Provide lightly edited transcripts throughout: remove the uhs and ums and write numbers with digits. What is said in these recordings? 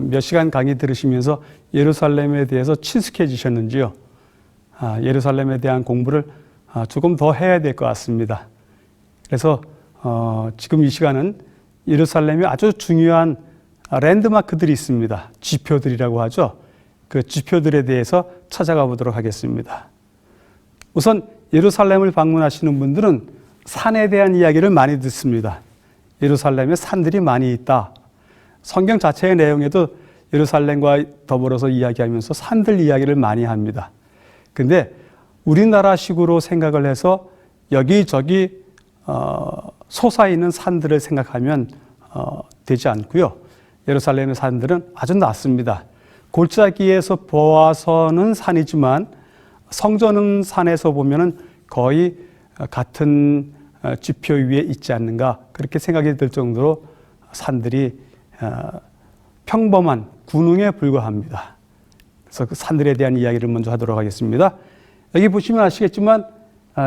몇 시간 강의 들으시면서 예루살렘에 대해서 친숙해지셨는지요? 예루살렘에 대한 공부를 조금 더 해야 될 것 같습니다. 그래서 지금 이 시간은 예루살렘에 아주 중요한 랜드마크들이 있습니다. 지표들이라고 하죠. 그 지표들에 대해서 찾아가 보도록 하겠습니다. 우선 예루살렘을 방문하시는 분들은 산에 대한 이야기를 많이 듣습니다. 예루살렘에 산들이 많이 있다. 성경 자체의 내용에도 예루살렘과 더불어서 이야기하면서 산들 이야기를 많이 합니다. 근데 우리나라식으로 생각을 해서 여기저기 솟아있는 산들을 생각하면 되지 않고요. 예루살렘의 산들은 아주 낮습니다. 골짜기에서 보아서는 산이지만 성전 산에서 보면은 거의 같은 지표 위에 있지 않는가 그렇게 생각이 들 정도로 산들이 평범한 군웅에 불과합니다. 그래서 그 산들에 대한 이야기를 먼저 하도록 하겠습니다. 여기 보시면 아시겠지만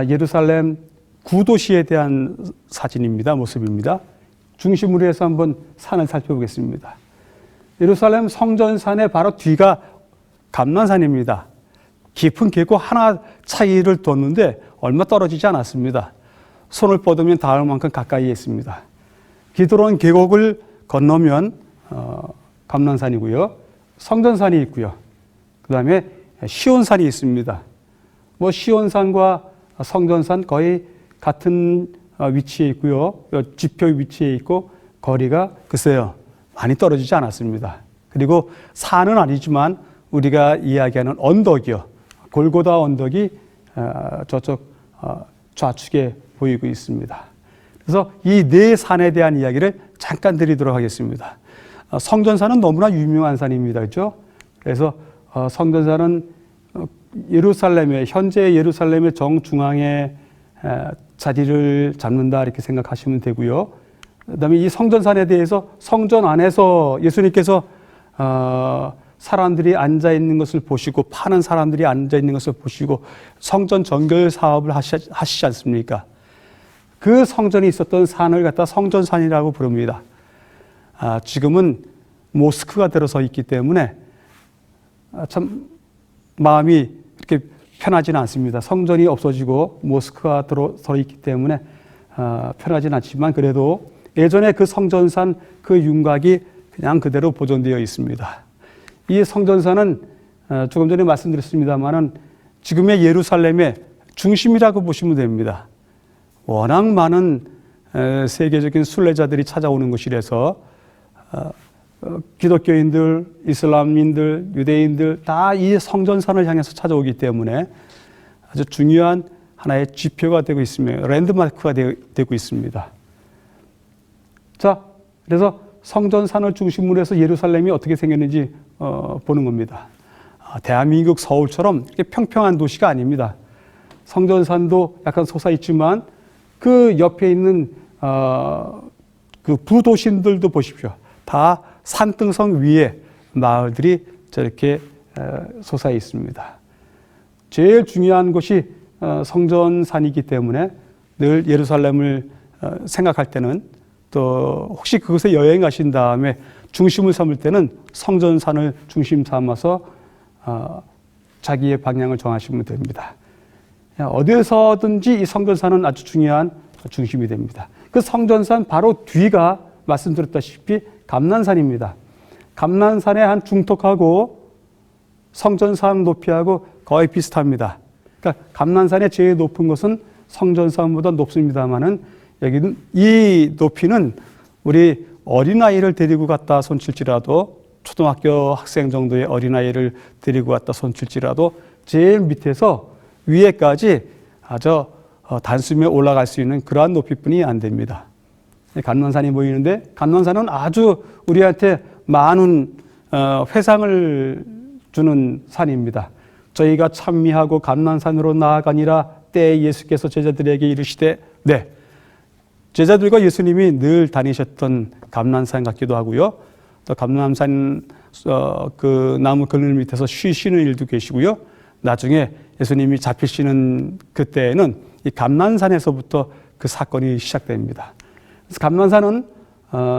예루살렘 구도시에 대한 사진입니다. 모습입니다. 중심으로 해서 한번 산을 살펴보겠습니다. 예루살렘 성전산의 바로 뒤가 감난산입니다. 깊은 계곡 하나 차이를 뒀는데 얼마 떨어지지 않았습니다. 손을 뻗으면 닿을 만큼 가까이에 있습니다. 기드론 계곡을 건너면 감난산이고요. 성전산이 있고요. 그 다음에 시온산이 있습니다. 시온산과 성전산 거의 같은 위치에 있고요. 지표 위치에 있고 거리가 글쎄요 많이 떨어지지 않았습니다. 그리고 산은 아니지만 우리가 이야기하는 언덕이요. 골고다 언덕이 저쪽 좌측에 보이고 있습니다. 그래서 이 네 산에 대한 이야기를 잠깐 드리도록 하겠습니다. 성전산은 너무나 유명한 산입니다. 그렇죠? 그래서 성전산은 현재 예루살렘의 정중앙에 자리를 잡는다 이렇게 생각하시면 되고요. 그다음에 이 성전산에 대해서 성전 안에서 예수님께서 사람들이 앉아 있는 것을 보시고 파는 사람들이 앉아 있는 것을 보시고 성전 정결 사업을 하시지 않습니까? 그 성전이 있었던 산을 갖다 성전산이라고 부릅니다. 지금은 모스크가 들어서 있기 때문에 참 마음이 그렇게 편하지는 않습니다. 성전이 없어지고 모스크가 들어서 있기 때문에 편하지는 않지만 그래도 예전에 그 성전산 그 윤곽이 그냥 그대로 보존되어 있습니다. 이 성전산은 조금 전에 말씀드렸습니다만은 지금의 예루살렘의 중심이라고 보시면 됩니다. 워낙 많은 세계적인 순례자들이 찾아오는 곳이라서 기독교인들, 이슬람인들, 유대인들 다 이 성전산을 향해서 찾아오기 때문에 아주 중요한 하나의 지표가 되고 있으며 랜드마크가 되고 있습니다. 자, 그래서 성전산을 중심으로 해서 예루살렘이 어떻게 생겼는지 보는 겁니다. 대한민국 서울처럼 이렇게 평평한 도시가 아닙니다. 성전산도 약간 솟아있지만 그 옆에 있는 그 부도심들도 보십시오. 다 산등성 위에 마을들이 저렇게 솟아 있습니다. 제일 중요한 곳이 성전산이기 때문에 늘 예루살렘을 생각할 때는 또 혹시 그곳에 여행 가신 다음에 중심을 삼을 때는 성전산을 중심 삼아서 자기의 방향을 정하시면 됩니다. 어디에서든지 이 성전산은 아주 중요한 중심이 됩니다. 그 성전산 바로 뒤가 말씀드렸다시피 감난산입니다. 감난산의 한 중턱하고 성전산 높이하고 거의 비슷합니다. 그러니까 감난산의 제일 높은 것은 성전산보다 높습니다만은 여기는 이 높이는 우리 어린아이를 데리고 갔다 손칠지라도 초등학교 학생 정도의 어린아이를 데리고 갔다 손칠지라도 제일 밑에서 위에까지 아주 단숨에 올라갈 수 있는 그러한 높이뿐이 안 됩니다. 감난산이 보이는데 감난산은 아주 우리한테 많은 회상을 주는 산입니다. 저희가 찬미하고 감난산으로 나아가니라 때에 예수께서 제자들에게 이르시되 네. 제자들과 예수님이 늘 다니셨던 감난산 같기도 하고요. 또 감난산 그 나무 그늘 밑에서 쉬시는 일도 계시고요. 나중에 예수님이 잡히시는 그때에는 이 감난산에서부터 그 사건이 시작됩니다. 그래서 감난산은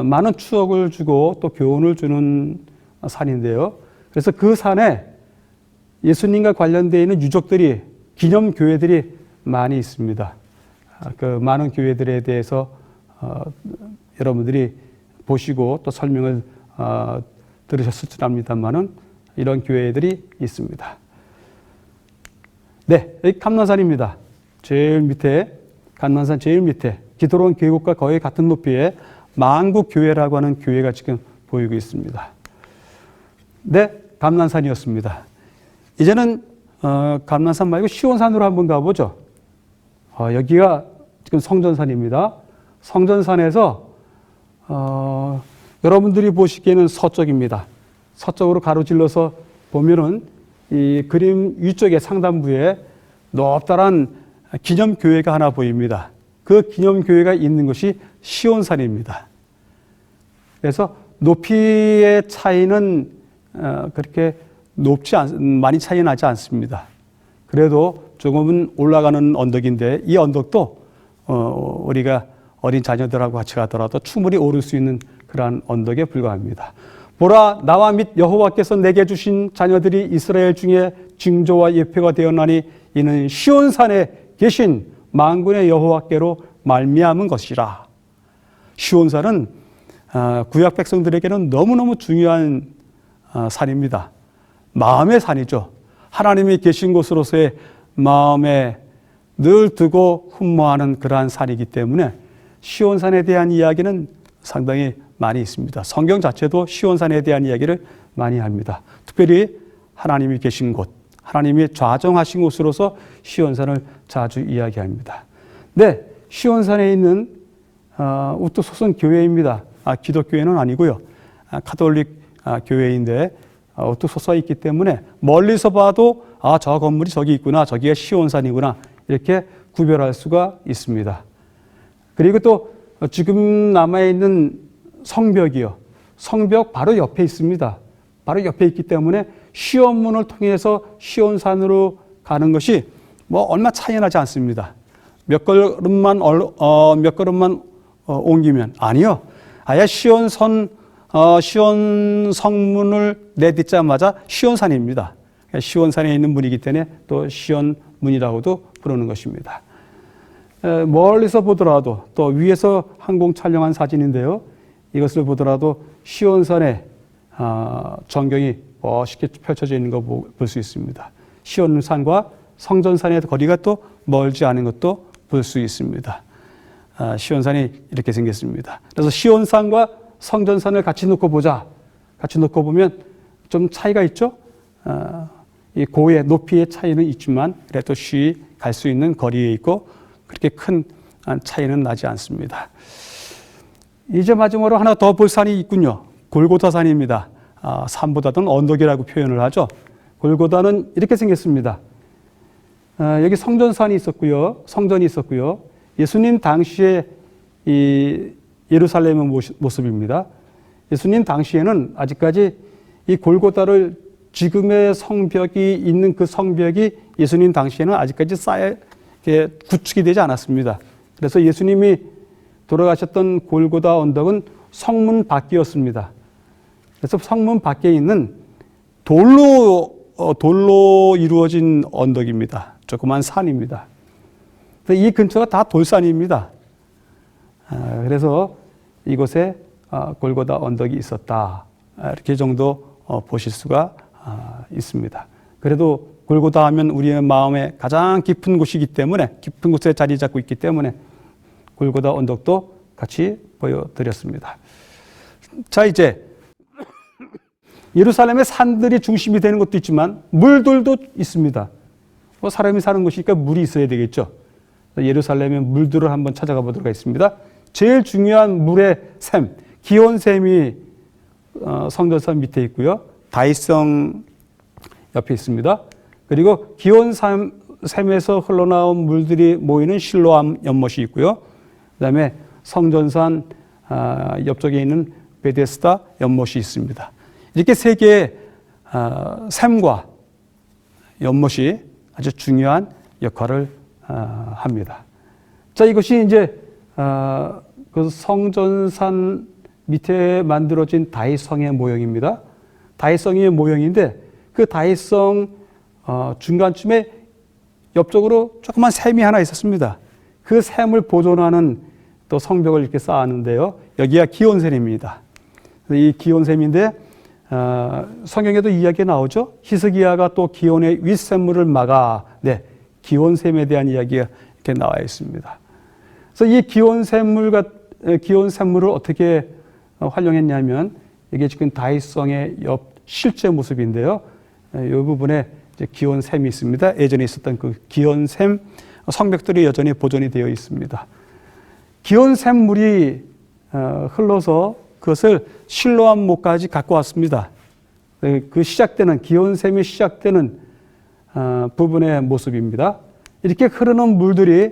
많은 추억을 주고 또 교훈을 주는 산인데요. 그래서 그 산에 예수님과 관련되어 있는 유적들이, 기념교회들이 많이 있습니다. 그 많은 교회들에 대해서 여러분들이 보시고 또 설명을 들으셨을 줄 압니다만은 이런 교회들이 있습니다. 네, 여기 감난산입니다. 제일 밑에, 감난산 제일 밑에 기도로운 계곡과 거의 같은 높이에 만국교회라고 하는 교회가 지금 보이고 있습니다. 네, 감난산이었습니다. 이제는 감난산 말고 시온산으로 한번 가보죠. 여기가 지금 성전산입니다. 성전산에서 여러분들이 보시기에는 서쪽입니다. 서쪽으로 가로질러서 보면은 이 그림 위쪽에 상단부에 높다란 기념교회가 하나 보입니다. 그 기념교회가 있는 곳이 시온산입니다. 그래서 높이의 차이는 그렇게 많이 차이 나지 않습니다. 그래도 조금은 올라가는 언덕인데 이 언덕도 우리가 어린 자녀들하고 같이 가더라도 충분히 오를 수 있는 그러한 언덕에 불과합니다. 보라, 나와 및 여호와께서 내게 주신 자녀들이 이스라엘 중에 징조와 예표가 되었나니 이는 시온산에 계신 만군의 여호와께로 말미암은 것이라. 시온산은 구약 백성들에게는 너무너무 중요한 산입니다. 마음의 산이죠. 하나님이 계신 곳으로서의 마음에 늘 두고 흠모하는 그러한 산이기 때문에 시온산에 대한 이야기는 상당히 많이 있습니다. 성경 자체도 시온산에 대한 이야기를 많이 합니다. 특별히 하나님이 계신 곳, 하나님이 좌정하신 곳으로서 시온산을 자주 이야기합니다. 네, 시온산에 있는 우투소선 교회입니다. 기독교회는 아니고요. 카톨릭 교회인데 우투소서에 있기 때문에 멀리서 봐도 저 건물이 저기 있구나, 저기가 시온산이구나 이렇게 구별할 수가 있습니다. 그리고 또 지금 남아있는 성벽이요. 성벽 바로 옆에 있습니다. 바로 옆에 있기 때문에 시온문을 통해서 시온산으로 가는 것이 뭐 얼마 차이 나지 않습니다. 몇 걸음만 옮기면 아니요. 아예 시온 성문을 내딛자마자 시온산입니다. 시온산에 있는 문이기 때문에 또 시온문이라고도 부르는 것입니다. 멀리서 보더라도 또 위에서 항공 촬영한 사진인데요. 이것을 보더라도 시온산에 전경이 멋있게 펼쳐져 있는 거 볼 수 있습니다. 시온산과 성전산의 거리가 또 멀지 않은 것도 볼 수 있습니다. 시온산이 이렇게 생겼습니다. 그래서 시온산과 성전산을 같이 놓고 보자. 같이 놓고 보면 좀 차이가 있죠? 이 고의 높이의 차이는 있지만 그래도 쉬이 갈 수 있는 거리에 있고 그렇게 큰 차이는 나지 않습니다. 이제 마지막으로 하나 더 볼 산이 있군요. 골고다산입니다. 산보다는 언덕이라고 표현을 하죠. 골고다는 이렇게 생겼습니다. 여기 성전산이 있었고요. 성전이 있었고요. 예수님 당시에 이 예루살렘의 모습입니다. 예수님 당시에는 아직까지 이 골고다를 지금의 성벽이 있는 그 성벽이 예수님 당시에는 아직까지 구축이 되지 않았습니다. 그래서 예수님이 돌아가셨던 골고다 언덕은 성문 밖이었습니다. 그래서 성문 밖에 있는 돌로 이루어진 언덕입니다. 조그만 산입니다. 이 근처가 다 돌산입니다. 그래서 이곳에 골고다 언덕이 있었다. 이렇게 정도 보실 수가 있습니다. 그래도 골고다 하면 우리의 마음에 가장 깊은 곳이기 때문에, 깊은 곳에 자리 잡고 있기 때문에 골고다 언덕도 같이 보여드렸습니다. 자, 이제 예루살렘의 산들이 중심이 되는 것도 있지만 물들도 있습니다. 사람이 사는 곳이니까 물이 있어야 되겠죠. 예루살렘의 물들을 한번 찾아가 보도록 하겠습니다. 제일 중요한 물의 샘, 기온샘이 성전산 밑에 있고요. 다윗성 옆에 있습니다. 그리고 기온샘에서 흘러나온 물들이 모이는 실로암 연못이 있고요. 그다음에 성전산 옆쪽에 있는 베데스다 연못이 있습니다. 이렇게 세 개의 샘과 연못이 아주 중요한 역할을 합니다. 자, 이것이 이제 그 성전산 밑에 만들어진 다윗성의 모형입니다. 다윗성의 모형인데 그 다윗성 중간쯤에 옆쪽으로 조그만 샘이 하나 있었습니다. 그 샘을 보존하는 또 성벽을 이렇게 쌓았는데요. 여기가 기온샘입니다. 이 기온샘인데 성경에도 이야기 나오죠. 히스기야가 또 기온의 윗샘물을 막아, 네, 기온샘에 대한 이야기가 이렇게 나와 있습니다. 그래서 이 기온샘물을 어떻게 활용했냐면 이게 지금 다윗성의 옆 실제 모습인데요. 이 부분에 이제 기온샘이 있습니다. 예전에 있었던 그 기온샘 성벽들이 여전히 보존이 되어 있습니다. 기온샘물이 흘러서 그것을 실로암 목까지 갖고 왔습니다. 그 시작되는 기온샘이 시작되는 부분의 모습입니다. 이렇게 흐르는 물들이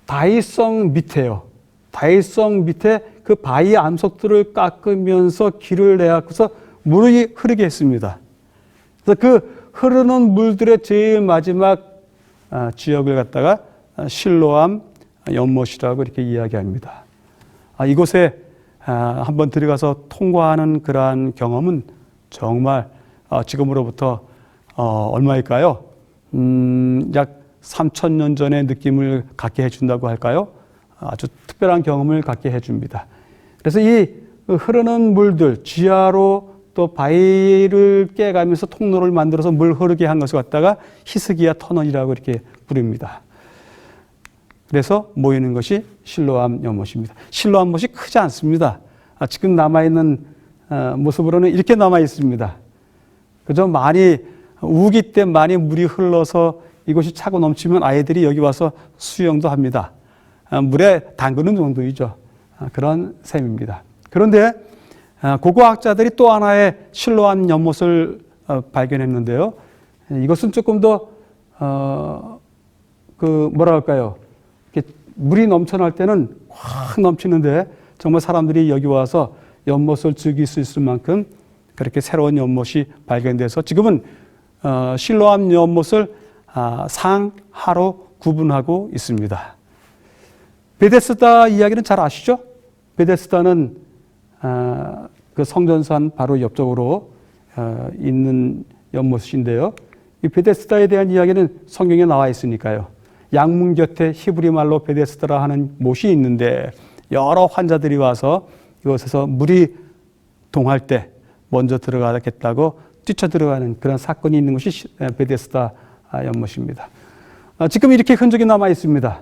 다윗성 밑에요. 다윗성 밑에 그 바위 암석들을 깎으면서 길을 내갖고서 물이 흐르게 했습니다. 그래서 그 흐르는 물들의 제일 마지막 지역을 갖다가 실로암 연못이라고 이렇게 이야기합니다. 이곳에 한번 들어가서 통과하는 그러한 경험은 정말 지금으로부터 얼마일까요? 약 3,000년 전의 느낌을 갖게 해준다고 할까요? 아주 특별한 경험을 갖게 해줍니다. 그래서 이 흐르는 물들, 지하로 또 바위를 깨가면서 통로를 만들어서 물 흐르게 한 것을 갖다가 히스기야 터널이라고 이렇게 부릅니다. 그래서 모이는 것이 실로암 연못입니다. 실로암 못이 크지 않습니다. 지금 남아있는 모습으로는 이렇게 남아있습니다. 그저 많이 우기 때 많이 물이 흘러서 이곳이 차고 넘치면 아이들이 여기 와서 수영도 합니다. 물에 담그는 정도이죠. 그런 셈입니다. 그런데 고고학자들이 또 하나의 실로암 연못을 발견했는데요. 이것은 조금 더 뭐라 할까요? 물이 넘쳐날 때는 확 넘치는데 정말 사람들이 여기 와서 연못을 즐길 수 있을 만큼 그렇게 새로운 연못이 발견돼서 지금은 실로암 연못을 상하로 구분하고 있습니다. 베데스다 이야기는 잘 아시죠? 베데스다는 그 성전산 바로 옆쪽으로 있는 연못인데요. 이 베데스다에 대한 이야기는 성경에 나와 있으니까요. 양문 곁에 히브리 말로 베데스다라 하는 못이 있는데 여러 환자들이 와서 이곳에서 물이 동할 때 먼저 들어가겠다고 뛰쳐 들어가는 그런 사건이 있는 곳이 베데스다 연못입니다. 지금 이렇게 흔적이 남아 있습니다.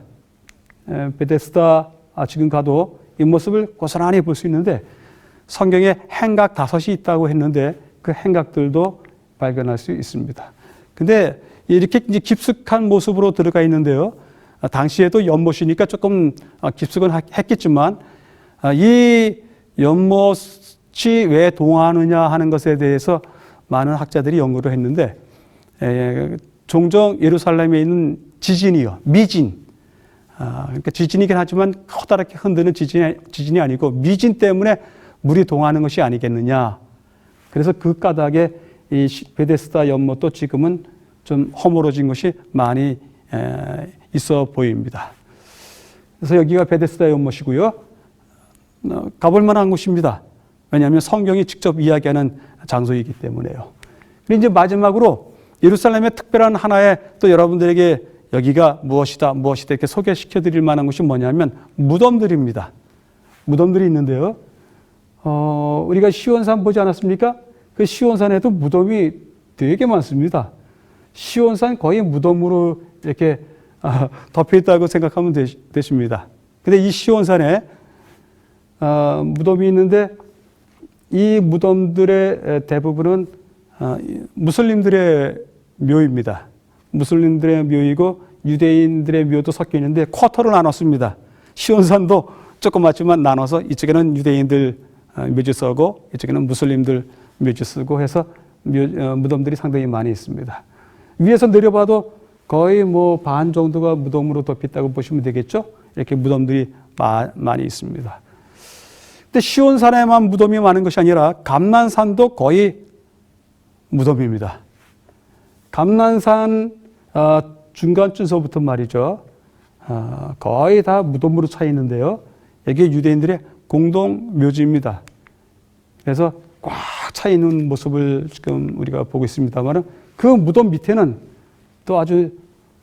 베데스다 지금 가도 이 모습을 고스란히 볼 수 있는데 성경에 행각 5이 있다고 했는데 그 행각들도 발견할 수 있습니다. 근데 이렇게 이제 깊숙한 모습으로 들어가 있는데요. 당시에도 연못이니까 조금 깊숙은 했겠지만 이 연못이 왜 동하느냐 하는 것에 대해서 많은 학자들이 연구를 했는데 종종 예루살렘에 있는 지진이요. 미진. 그러니까 지진이긴 하지만 커다랗게 흔드는 지진이 아니고 미진 때문에 물이 동하는 것이 아니겠느냐. 그래서 그 까닭에 이 베데스다 연못도 지금은 좀 허물어진 것이 많이 있어 보입니다. 그래서 여기가 베데스다 연못이고요. 가볼 만한 곳입니다. 왜냐하면 성경이 직접 이야기하는 장소이기 때문에요. 그리고 이제 마지막으로 예루살렘의 특별한 하나의 또 여러분들에게 여기가 무엇이다 이렇게 소개시켜 드릴 만한 것이 뭐냐면 무덤들입니다. 무덤들이 있는데요. 우리가 시온산 보지 않았습니까? 그 시온산에도 무덤이 되게 많습니다. 시온산 거의 무덤으로 이렇게 덮여 있다고 생각하면 되십니다. 근데 이 시온산에 무덤이 있는데 이 무덤들의 대부분은 무슬림들의 묘입니다. 무슬림들의 묘이고 유대인들의 묘도 섞여 있는데 쿼터로 나눴습니다. 시온산도 조그맣지만 나눠서 이쪽에는 유대인들 묘지 쓰고 이쪽에는 무슬림들 묘지 쓰고 해서 무덤들이 상당히 많이 있습니다. 위에서 내려봐도 거의 반 정도가 무덤으로 덮였다고 보시면 되겠죠? 이렇게 무덤들이 많이 있습니다. 근데 시온산에만 무덤이 많은 것이 아니라 감난산도 거의 무덤입니다. 감난산 중간쯤서부터 말이죠. 거의 다 무덤으로 차 있는데요. 이게 유대인들의 공동 묘지입니다. 그래서 꽉 차 있는 모습을 지금 우리가 보고 있습니다만 그 무덤 밑에는 또 아주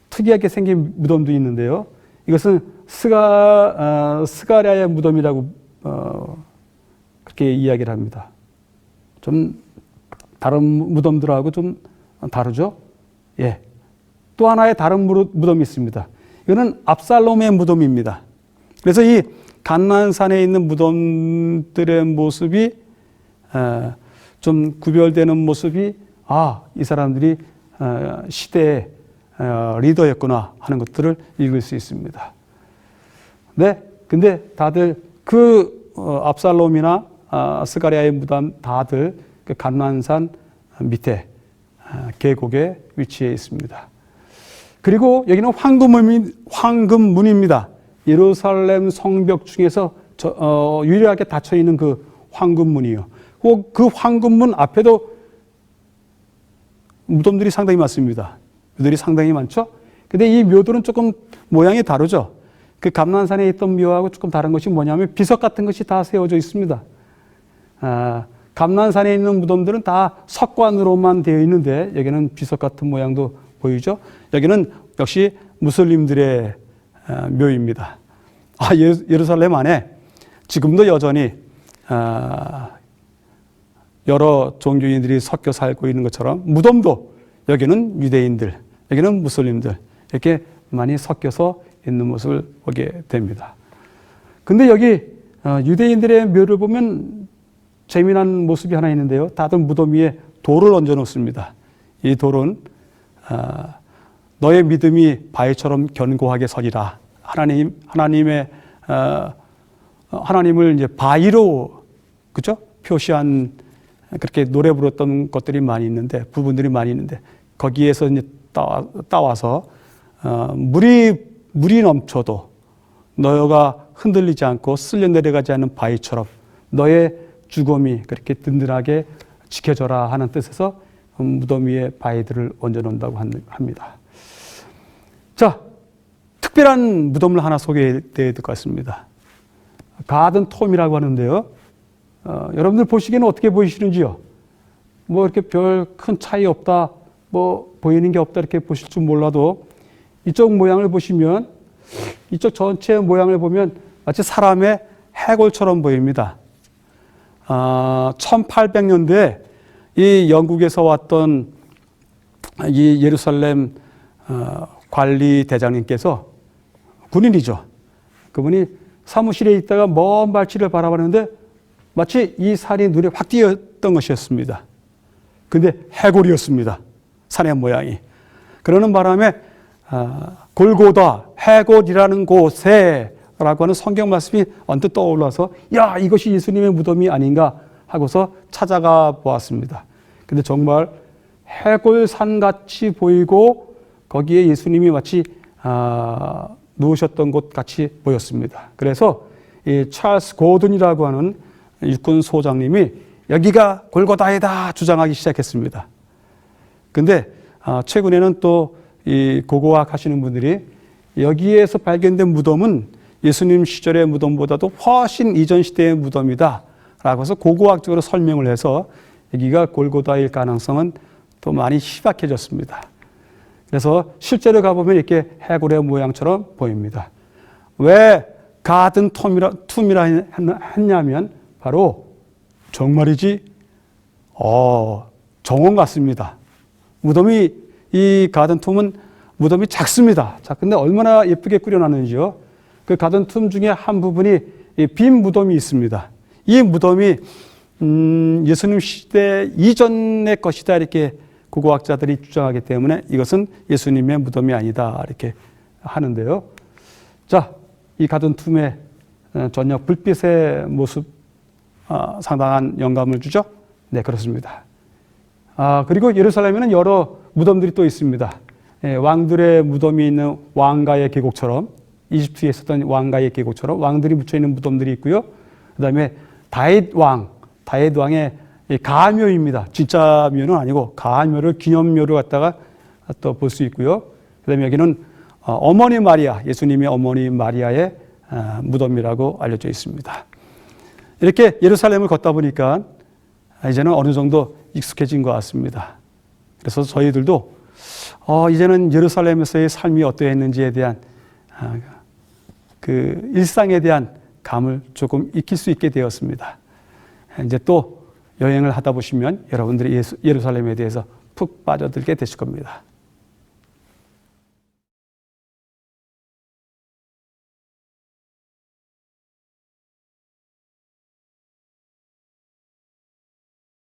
특이하게 생긴 무덤도 있는데요. 이것은 스가랴의 무덤이라고 그렇게 이야기를 합니다. 좀 다른 무덤들하고 좀 다르죠? 예. 또 하나의 다른 무덤이 있습니다. 이거는 압살롬의 무덤입니다. 그래서 이 감난산에 있는 무덤들의 모습이 좀 구별되는 모습이 이 사람들이 시대의 리더였구나 하는 것들을 읽을 수 있습니다. 네, 근데 다들 그 압살롬이나 스가랴의 무덤 다들 그 감난산 밑에 계곡에 위치해 있습니다. 그리고 여기는 황금문입니다. 예루살렘 성벽 중에서 유일하게 닫혀 있는 그 황금문이요. 그 황금문 앞에도 무덤들이 상당히 많습니다. 묘들이 상당히 많죠. 근데 이 묘들은 조금 모양이 다르죠. 그 감난산에 있던 묘하고 조금 다른 것이 뭐냐면 비석 같은 것이 다 세워져 있습니다. 감난산에 있는 무덤들은 다 석관으로만 되어 있는데 여기는 비석 같은 모양도 보이죠. 여기는 역시 무슬림들의 묘입니다. 예루살렘 안에 지금도 여전히 여러 종교인들이 섞여 살고 있는 것처럼 무덤도 여기는 유대인들, 여기는 무슬림들 이렇게 많이 섞여서 있는 모습을 보게 됩니다. 근데 여기 유대인들의 묘를 보면 재미난 모습이 하나 있는데요. 다들 무덤 위에 돌을 얹어 놓습니다. 이 돌은 너의 믿음이 바위처럼 견고하게 서리라. 하나님을 이제 바위로 그죠? 표시한 그렇게 노래 부르던 것들이 많이 있는데 부분들이 많이 있는데 거기에서 이제 따와서 물이 넘쳐도 너가 흔들리지 않고 쓸려 내려가지 않는 바위처럼 너의 죽음이 그렇게 든든하게 지켜져라 하는 뜻에서 무덤 위에 바위들을 얹어 놓는다고 합니다. 자, 특별한 무덤을 하나 소개해야 될 것 같습니다. 가든 톰이라고 하는데요. 여러분들 보시기에는 어떻게 보이시는지요? 뭐 이렇게 별 큰 차이 없다, 뭐 보이는 게 없다 이렇게 보실 줄 몰라도 이쪽 모양을 보시면 이쪽 전체 모양을 보면 마치 사람의 해골처럼 보입니다. 1800년대에 이 영국에서 왔던 이 예루살렘 관리 대장님께서 군인이죠. 그분이 사무실에 있다가 먼 발치를 바라봤는데 마치 이 산이 눈에 확 띄었던 것이었습니다. 근데 해골이었습니다. 산의 모양이. 그러는 바람에 골고다 해골이라는 곳에 라고 하는 성경 말씀이 언뜻 떠올라서 야, 이것이 예수님의 무덤이 아닌가 하고서 찾아가 보았습니다. 근데 정말 해골산같이 보이고 거기에 예수님이 마치 누우셨던 곳 같이 보였습니다. 그래서 이 찰스 고든이라고 하는 육군 소장님이 여기가 골고다이다 주장하기 시작했습니다. 근데 최근에는 또 이 고고학 하시는 분들이 여기에서 발견된 무덤은 예수님 시절의 무덤보다도 훨씬 이전 시대의 무덤이다 라고 해서 고고학적으로 설명을 해서 여기가 골고다일 가능성은 또 많이 희박해졌습니다. 그래서 실제로 가보면 이렇게 해골의 모양처럼 보입니다. 왜 가든 툼이라 했냐면 바로 정말이지 정원 같습니다. 무덤이 이 가든 툼은 무덤이 작습니다. 자, 근데 얼마나 예쁘게 꾸려놨는지요. 그 가든 툼 중에 한 부분이 빈 무덤이 있습니다. 이 무덤이 예수님 시대 이전의 것이다 이렇게 고고학자들이 주장하기 때문에 이것은 예수님의 무덤이 아니다 이렇게 하는데요. 자, 이 가든 툼의 저녁 불빛의 모습 상당한 영감을 주죠. 네, 그렇습니다. 그리고 예루살렘에는 여러 무덤들이 또 있습니다. 왕들의 무덤이 있는 왕가의 계곡처럼 이집트에 있었던 왕가의 계곡처럼 왕들이 묻혀있는 무덤들이 있고요. 그 다음에 다윗 왕의 가묘입니다. 진짜 묘는 아니고 가묘를 기념묘로 갖다가 또 볼 수 있고요. 그 다음에 여기는 어머니 마리아, 예수님의 어머니 마리아의 무덤이라고 알려져 있습니다. 이렇게 예루살렘을 걷다 보니까 이제는 어느 정도 익숙해진 것 같습니다. 그래서 저희들도 이제는 예루살렘에서의 삶이 어떠했는지에 대한 그 일상에 대한 감을 조금 익힐 수 있게 되었습니다. 이제 또 여행을 하다 보시면 여러분들이 예루살렘에 대해서 푹 빠져들게 되실 겁니다.